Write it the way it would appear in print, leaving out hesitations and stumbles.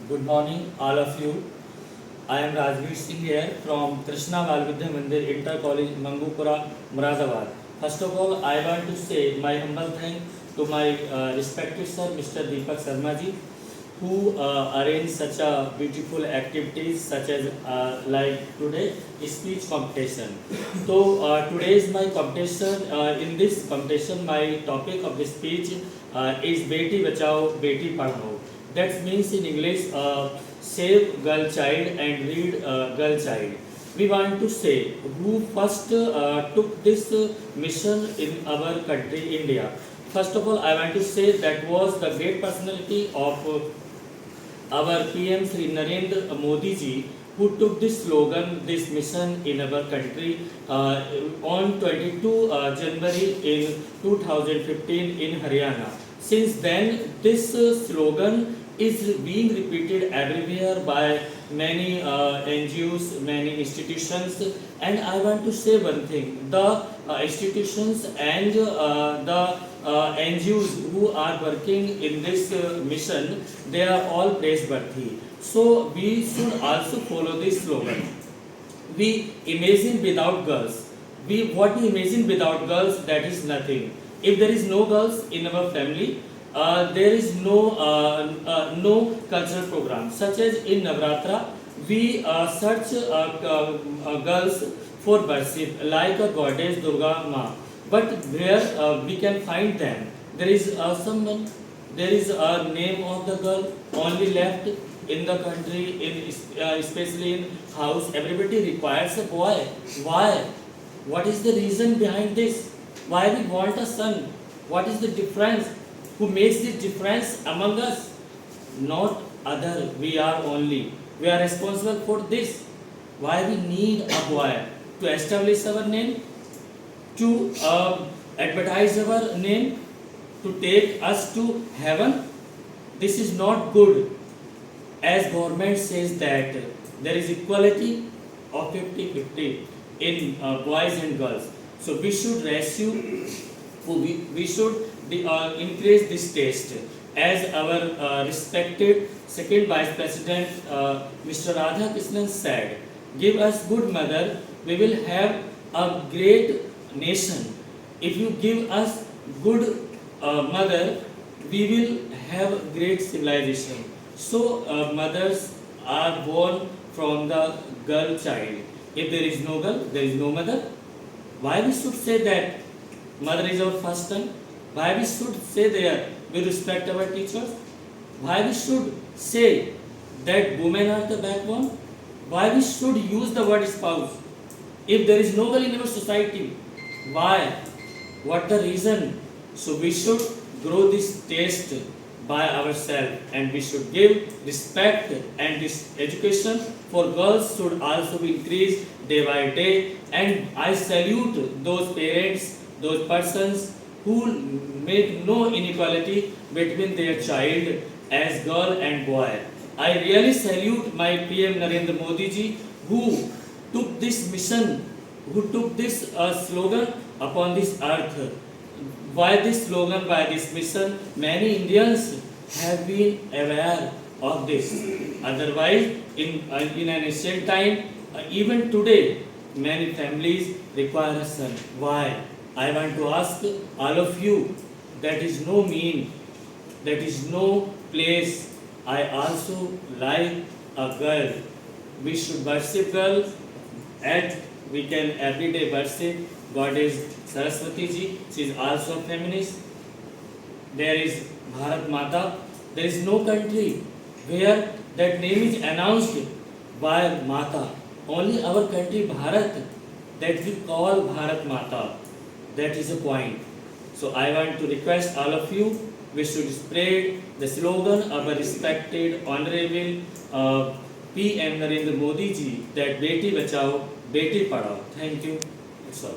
Good morning, all of you. I am Rajveer Singh here from Krishna Valvidya Mandir Inter College, Mangupura, Muradabad. First of all, I want to say my humble thanks to my respected sir, Mr. Deepak Sharma ji, who arranged such a beautiful activities such as like today speech competition. So today is my competition. In this competition, my topic of the speech is Beti Bachao, Beti Padhao. That means in English, save girl child and read girl child. We want to say who first took this mission in our country, India. First of all, I want to say that was the great personality of our PM Sri Narendra Modi ji, who took this slogan, this mission in our country on 22 January in 2015 in Haryana. Since then, this slogan is being repeated everywhere by many NGOs, many institutions, and I want to say one thing: the institutions and the NGOs who are working in this mission, they are all praiseworthy. So we should also follow this slogan. We imagine without girls. What we imagine without girls, that is nothing. If there is no girls in our family, there is no cultural program. Such as in Navratra, we search girls for worship like a goddess Durga Ma. But where we can find them, there is someone, there is a name of the girl only left in the country, especially in house. Everybody requires a boy. Why? What is the reason behind this? Why we want a son? What is the difference? Who makes the difference among us? Not other. We are only. We are responsible for this. Why we need a boy? To establish our name, to advertise our name, to take us to heaven. This is not good. As government says that there is equality of 50-50 in boys and girls. So we should rescue, we should increase this taste. As our respected second vice president Mr. Radha Krishnan said, give us good mother, we will have a great nation. If you give us good mother, we will have great civilization. So mothers are born from the girl child. If there is no girl, there is no mother. Why we should say that mother is our first son? Why we should say there we respect our teachers? Why we should say that women are the backbone? Why we should use the word spouse? If there is no girl in our society, why? What the reason? So we should grow this taste by ourselves, and we should give respect, and this education for girls should also be increased day by day. And I salute those parents, those persons who make no inequality between their child as girl and boy. I really salute my PM Narendra Modi ji, who took this mission, who took this slogan upon this earth. By this slogan, by this mission, many Indians have been aware of this. Otherwise, in an ancient time, even today, many families require a son. Why? I want to ask all of you, that is no mean, that is no place. I also like a girl. We should worship girls, and we can everyday worship Goddess Saraswati ji. She is also a feminist. There is Bharat Mata. There is no country where that name is announced by Mata. Only our country Bharat, that we call Bharat Mata. That is a point. So I want to request all of you, we should spread the slogan of our respected Honorable PM Narendra Modi ji, that Beti Bachao, Beti Padhao. Thank you. That's all.